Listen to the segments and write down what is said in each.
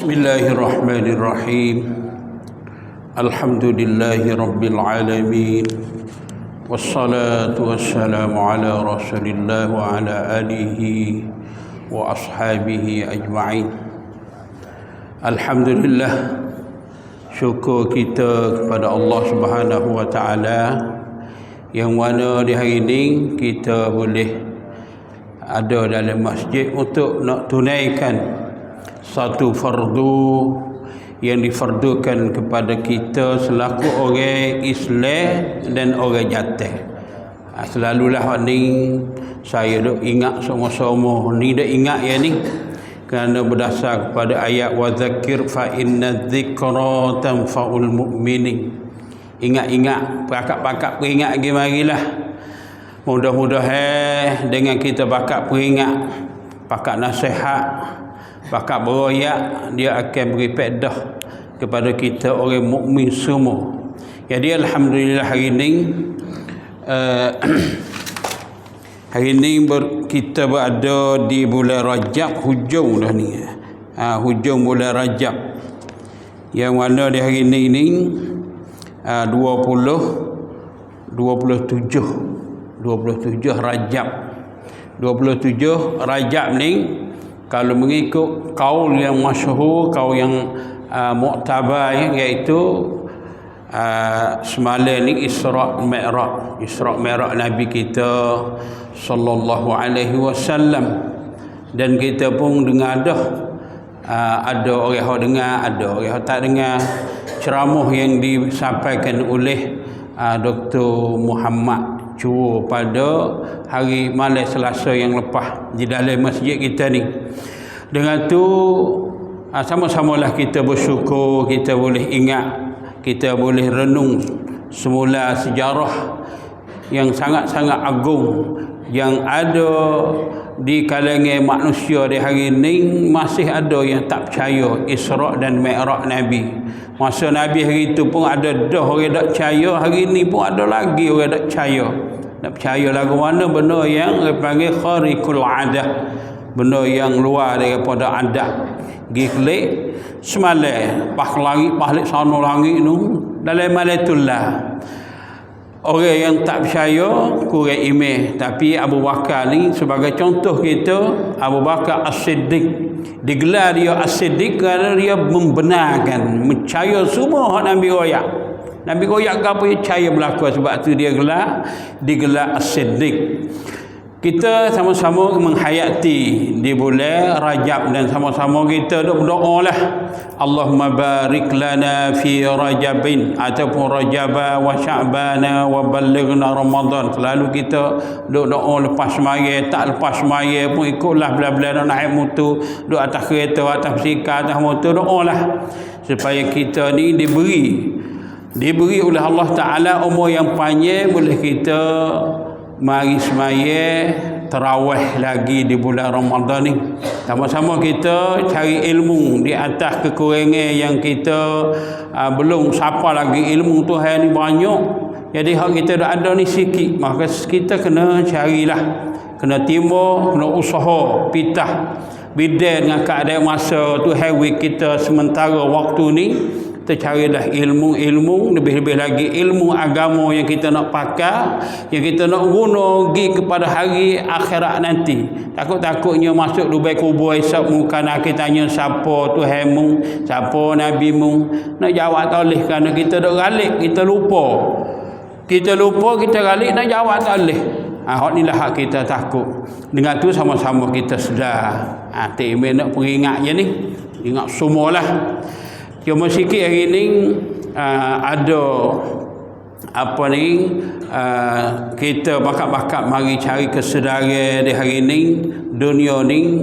Bismillahirrahmanirrahim. Alhamdulillahi rabbil alamin. Wassalatu wassalamu ala Rasulillah wa ala alihi wa ashabihi ajma'in. Alhamdulillah, syukur kita kepada Allah Subhanahu wa taala yang mana di hari ini kita boleh ada dalam masjid untuk nak tunaikan satu fardu yang difardukan kepada kita selaku orang Islam dan orang jatah. Selalulah ni saya duk ingat sama-sama ni, dak ingat ya ni kerana berdasar kepada ayat wa zakir fa inna dzikra tanfa'ul mu'minin. Ingat-ingat, pakat-pakat peringat lagi marilah. Mudah-mudahan dengan kita pakat peringat, pakat nasihat, pakat beroyak, dia akan beri faedah kepada kita orang mukmin semua. Jadi alhamdulillah hari ini kita berada di bulan Rajab, hujung dah ni. Hujung bulan Rajab. Yang mana di hari ini 27 Rajab. 27 Rajab ni kalau mengikut kaul yang masyhur, kaul yang muktabar, iaitu semalam ni Isra' Mi'raj Nabi kita sallallahu alaihi wasallam. Dan kita pun dengar dah, ada orang yang dengar, ada orang yang tak dengar ceramah yang disampaikan oleh Dr. Muhammad Chuo pada hari malam Selasa yang lepas di dalam masjid kita ni. Dengan tu sama-samalah kita bersyukur, kita boleh ingat, kita boleh renung semula sejarah yang sangat-sangat agung yang ada di kalangan manusia di hari ini. Masih ada yang tak percaya Isra' dan Mi'raj Nabi. Masa Nabi hari itu pun ada dah orang tak percaya, hari ini pun ada lagi orang tak percaya. Tak percaya lagu mana benda yang dipanggil khariqul adah, benda yang luar daripada adat. Pergi kelik semalam, pas langit, balik sana langit tu dalam Malaitullah. Orang yang tak percaya kurang iman. Tapi Abu Bakar ni sebagai contoh kita, Abu Bakar As-Siddiq, digelar dia As-Siddiq kerana dia membenarkan, percaya semua Nabi royak. Nabi royak ke apa dia percaya berlaku, sebab tu dia digelar As-Siddiq. Kita sama-sama menghayati di bulan Rajab dan sama-sama kita duk berdoa lah, Allahumma barik lana fi Rajabin ataupun Rajaba wa Sya'bana wa ballighna Ramadan. Selalu kita duk doa lepas semaya, tak lepas semaya pun ikutlah bila-bila nak naik motor, duk atas kereta, atas basikal, atas motor, doa lah supaya kita ni diberi oleh Allah Ta'ala umur yang panjang, boleh kita mari semaya tarawih lagi di bulan Ramadan ni. Sama-sama kita cari ilmu di atas kekurangan yang kita belum sapa lagi. Ilmu Tuhan ni banyak, jadi hak kita dah ada ni sikit, maka kita kena carilah, kena timbul, kena usaha pitah bidang dengan keadaan masa Tuhan kita sementara waktu ni. Kita carilah ilmu, lebih-lebih lagi ilmu agama yang kita nak pakai, yang kita nak guna pergi kepada hari akhirat nanti. Takut-takutnya masuk lubang kubur esok muka nak kita tanya siapa Tuhanmu, siapa Nabimu. Nak jawab tak boleh kerana kita dok galik, kita lupa, kita galik nak jawab tak boleh. Hak ni lah hak kita takut. Dengan tu sama-sama kita sedar. Tak iman nak peringat je ni, ingat semualah. Cuma sikit hari ni ada apa ni, kita bakat-bakat mari cari kesedaran di hari ni. Dunia ni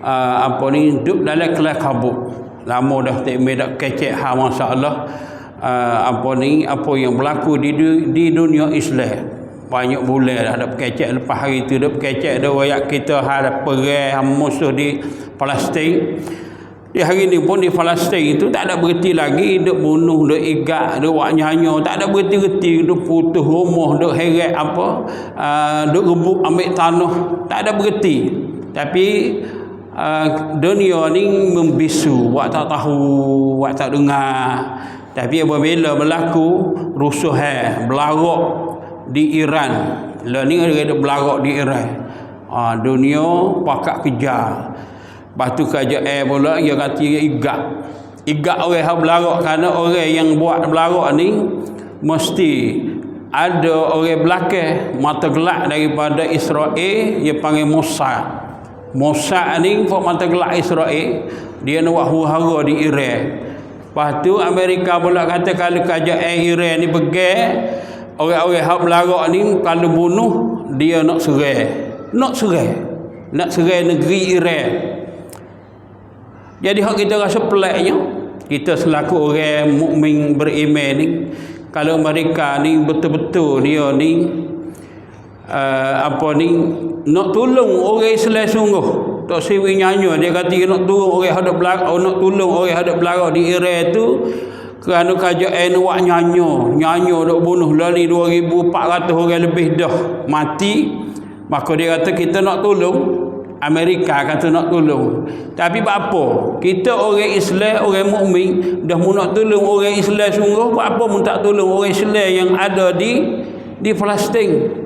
apa ni duduk dalam kelas kabut. Lama dah tak dak kecek hal masalah apa yang berlaku di dunia Islam. Banyak bulan dah ada kecek, lepas hari tu dah kecek dah wayak kita hal perang musuh di Palestin. Di hari ni pun di Palestin itu tak ada berhenti lagi, duk bunuh, duk igat, duk buat nyanyi, tak ada berhenti-berhenti, duk putus rumah, duk heret duk rebut ambil tanah, tak ada berhenti. Tapi dunia ni membisu, buat tak tahu, buat tak dengar. Tapi apabila berlaku rusuh berlarak di Iran, lah ni ada berlarak di Iran, dunia pakak kejar. Lepas tu kerja pula dia kata igat orang yang berlarak, kerana orang yang buat berlarak ni mesti ada orang belakang mata gelap daripada Israel, dia panggil Mossad. Mossad ni mata gelap Israel, dia nak buat huru-hara di Iran. Lepas tu Amerika pula kata kalau kerajaan Iran ni pegang orang-orang hak berlarak ni, kalau bunuh dia nak serang negeri Iran. Jadi hak kita rasa peliknya, kita selaku orang mukmin beriman ni, kalau mereka ni betul-betul dia ni nak tolong orang Islam sungguh. Tok Siwi nyanyi, dia kata dia nak tolong orang hadap belakang, nak tolong orang hadap belakang di Iran tu, kerana kerajaan buat nyanyi nak bunuh lari 2,400 orang lebih dah mati. Maka dia kata kita nak tolong, Amerika kata nak tolong. Tapi apa? Kita orang Islam, orang mukmin dah mau nak tolong orang Islam sungguh, buat apa mun tak tolong orang Islam yang ada di Palestin?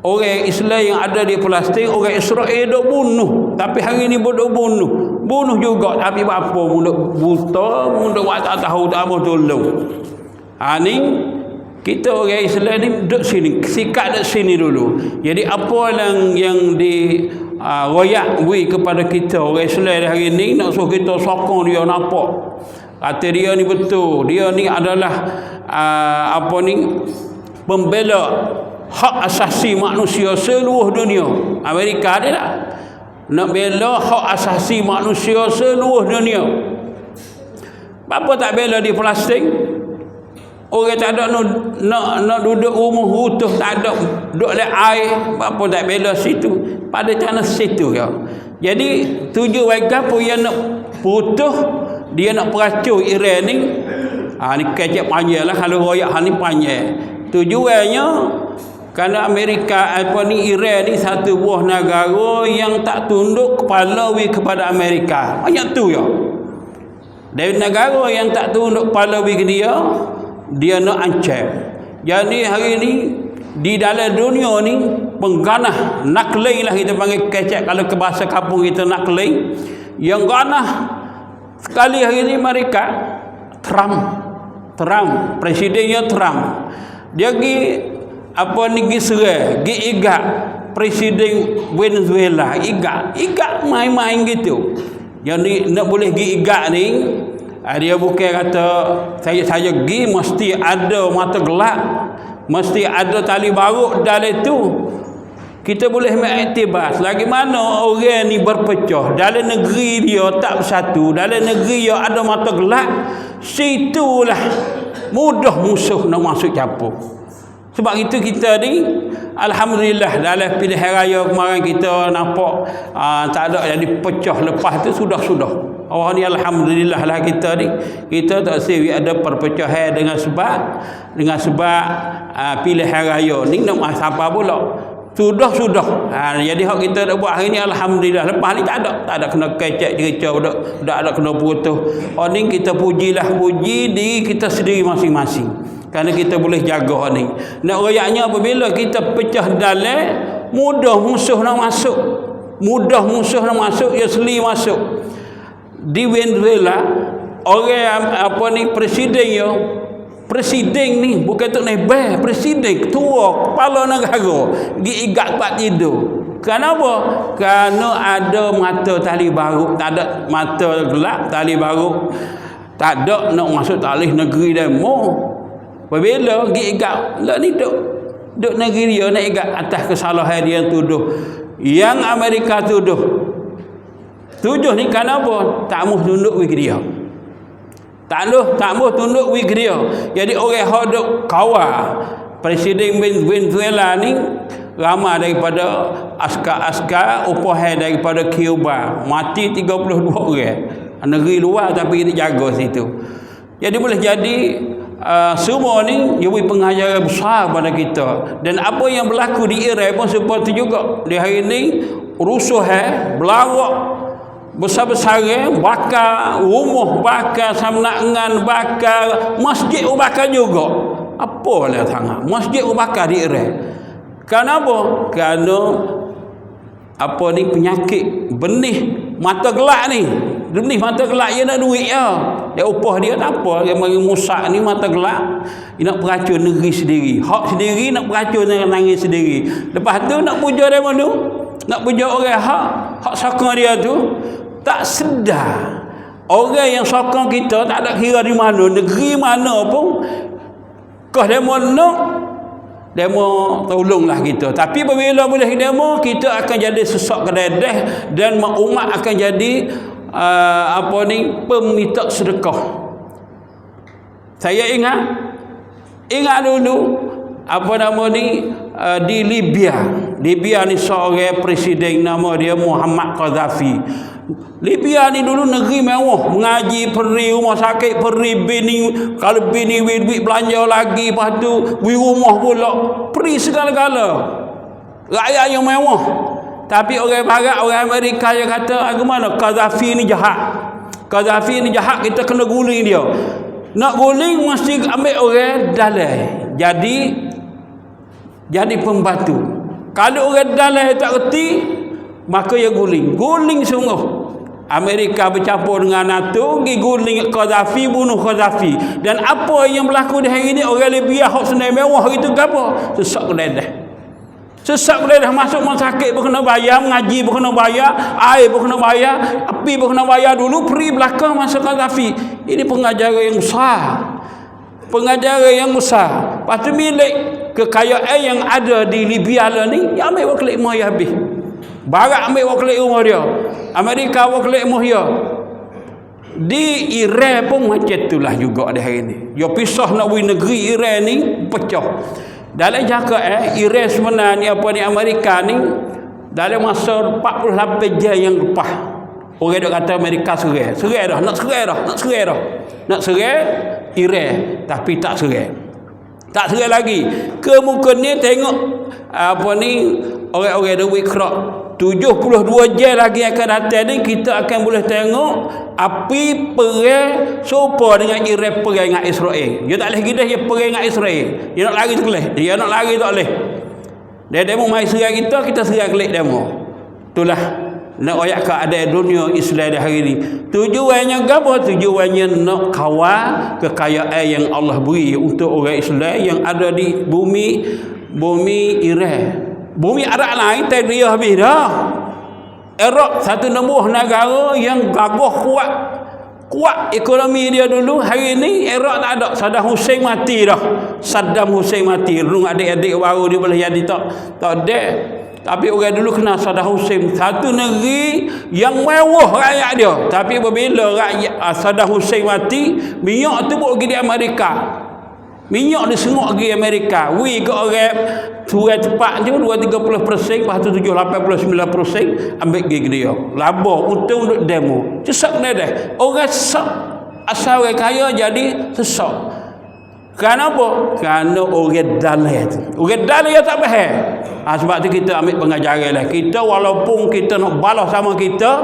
Orang Islam yang ada di Palestin, orang Israel dok bunuh. Tapi hari ni bodoh bunuh juga. Tapi buat apa? Mun buta, mun buat tak tahu, tak mau tolong. Ni kita orang Islam ni duduk sini, sikat duduk sini dulu. Jadi apa yang di royak bui kepada kita orang Islam hari ni, nak suruh kita sokong dia nampak. Kata dia ni betul, dia ni adalah pembela hak asasi manusia seluruh dunia. Amerika dia tak nak bela hak asasi manusia seluruh dunia. Apa tak bela di Palestin? Orang tak ada nak duduk rumah utuh, tak ada duduk le air, apa tak bela situ, pada tanah situ ya. Jadi tujuh warga pun yang nak putus, dia nak peracun Iran ni. Ni kecek panjang lah, kalau royak hal ni panjang. Tujuannya kerana Amerika Iran ni satu buah negara yang tak tunduk kepala kepada Amerika. Banyak tu ya. Dari negara yang tak tunduk kepala ke dia nak ancam. Jadi hari ni di dalam dunia ni pengganah nakling lah kita panggil kecek, kalau ke bahasa kampung kita nakling, yang ganah sekali hari ni mereka Trump presidennya Trump, dia pergi serang, pergi igat presiden Venezuela, igat main-main gitu. Yang ni nak boleh pergi igat ni, dia bukan kata saya pergi mesti ada mata gelap, mesti ada tali baruk dalam itu. Kita boleh mengiktibar selagi mana orang ni berpecah, dalam negeri dia tak bersatu, dalam negeri dia ada mata gelap, situlah mudah musuh nak masuk campur. Sebab itu kita ni alhamdulillah dalam pilihan raya kemarin kita nampak tak ada jadi pecah, lepas tu sudah. Ni alhamdulillah lah kita ni. Kita tak sewi ada perpecahan dengan sebab pilihan raya ni nak apa pula. Sudah. Jadi hak kita dah buat hari ni alhamdulillah. Lepas ni tak ada kena kecek cerita, tak ada kena putus. Ni kita puji diri kita sendiri masing-masing. Kerana kita boleh jaga ni. Nak royaknya apabila kita pecah dalam, mudah musuh nak masuk, dia seli masuk. Di Venezuela, orang presiden ni bukan tu nebah, presiden ketua kepala negara pergi igat tempat tidur. Kenapa? Kerana ada mata tali baruk, tak ada mata gelap tali baruk, tak ada nak masuk talih negeri demo. Apabila pergi igat lah ni duk negeri dia nak igat atas kesalahan dia yang tuduh, yang Amerika tuduh ni kenapa? Tak mahu tunduk wik dia, tak mahu tunduk wik dia. Jadi orang hak duk kawal presiden Venezuela ni ramai daripada askar upahan daripada Cuba, mati 32 orang negeri luar tapi kita jaga situ. Jadi boleh jadi semua ni dia beri pengajaran besar pada kita. Dan apa yang berlaku di Iran pun seperti juga. Di hari ni rusuh berlarak besar-besar, bakar rumah, bakar samnaan, bakar masjid, bakar juga. Apalah sangat masjid bakar di Iraq. Kenapa? Kerana apa ni, penyakit benih mata gelap ni. Benih mata gelap dia nak duit ya. Dia upah dia tak apa. Dia mari musak ni mata gelap, dia nak peracun negeri sendiri. Hak sendiri nak peracun dengan nangis sendiri. Lepas tu nak puja dia mana? Nak puja orang hak sokong dia tu tak sedar. Orang yang sokong kita tak ada kira di mana, negeri mana pun, kau demo nak, demo tolonglah kita. Tapi apabila boleh demo, kita akan jadi sesak kededah dan umat akan jadi peminta sedekah. Saya ingat dulu di Libya ni seorang presiden nama dia Muhammad Gaddafi. Libya ni dulu negeri mewah, mengaji peri, rumah sakit peri, bini, kalau bini duit belanja lagi, lepas tu beli rumah pula, peri segala-gala, rakyat yang mewah. Tapi orang barat, orang Amerika yang kata bagaimana Gaddafi ni jahat, Gaddafi ni jahat, kita kena guling dia. Nak guling mesti ambil orang dalam, jadi pembantu. Kalau orang dalam tak reti, maka ia guling sungguh. Amerika bercampur dengan NATO, pergi guling Gaddafi, bunuh Gaddafi. Dan apa yang berlaku di hari ini, orang Libya hak senai mewah itu apa? Sesak geledah, masuk rumah sakit pun kena bayar, mengaji pun kena bayar, air pun kena bayar, api pun kena bayar dulu, peri belakang masuk Gaddafi. Ini pengajaran yang besar. Lepas tu milik kekayaan yang ada di Libya lah ni, yang ambil wakil rumah dia habis. Barat ambil wakil rumah dia, Amerika wakil rumah dia. Di Iran pun macam itulah juga di hari ni. Dia pisah nak beri negeri Iran ni pecah. Dalam jangka Iran sebenarnya Amerika ni dalam masa 48 jam yang lepas, orang dok kata Amerika serai dah, nak serai Iran, tapi tak serai lagi. Kemungkinan tengok orang-orang duit kerak 72 jam lagi akan datang ni, kita akan boleh tengok api perang serupa dengan Iran perang dengan Israel. Dia tak boleh gidah dia perang dengan Israel. Dia nak lari tak boleh. Dia demo mai serang kita serang kelik demo. Itulah nak ayat keadaan dunia Islam di hari ini. Tujuannya apa? Tujuannya nak kawal kekayaan yang Allah beri untuk orang Islam yang ada di bumi Iran. Bumi Arab lain tak dia habis dah. Iraq satu nombor negara yang gagah kuat ekonomi dia dulu. Hari ni Iraq tak ada. Saddam Hussein mati dah. Dulu adik-adik baru dia boleh jadi tak ada. Tapi orang dulu kena Saddam Hussein, satu negeri yang mewah rakyat dia. Tapi apabila Saddam Hussein mati, minyak tu buat pergi di Amerika. Minyak disengok pergi Amerika. Ke orang surai cepat je 2-30%, lepas tu 7-8-9% ambil pergi dia. Laba untung untuk demo. Sesak dah. Orang sesak, asal orang kaya jadi sesak. Kenapa? Kerana orang dalam tu. Orang dalam yang tak faham. Sebab tu kita ambil pengajaran lah. Kita walaupun kita nak balas sama kita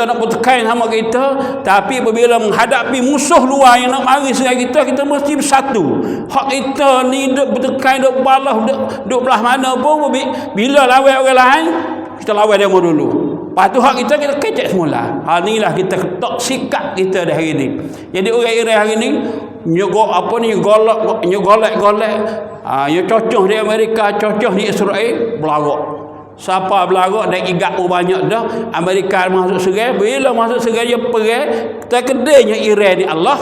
nak bertekan sama kita, tapi apabila menghadapi musuh luar yang nak mari serang kita mesti bersatu. Hak kita ni duk bertekan, duk balas, duk belah mana pun, bila lawan orang lain, kita lawan dia dulu. Lepas tu hak kita kecek semula. Hal inilah kita ketok sikap kita dah hari ni. Jadi orang Iran hari ni golek yang cocok di Amerika, cocok di Israel, berlarak. Siapa berlarak dan igat banyak dah. Amerika masuk serai, bila masuk serai dia perang, terkedainya Iran ni Allah,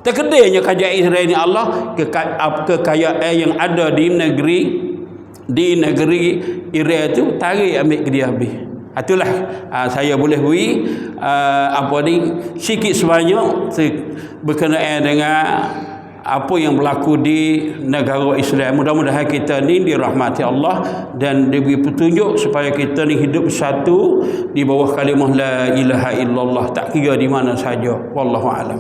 terkedainya kerajaan Israel ni Allah, kekayaan yang ada di negeri Iran tu tarik ambil ke dia habis. Itulah saya boleh beri sikit sebanyak berkenaan dengan apa yang berlaku di negara Islam. Mudah-mudahan kita ni dirahmati Allah dan diberi petunjuk supaya kita ni hidup bersatu di bawah kalimah la ilaha illallah, tak kira di mana saja. Wallahu a'lam.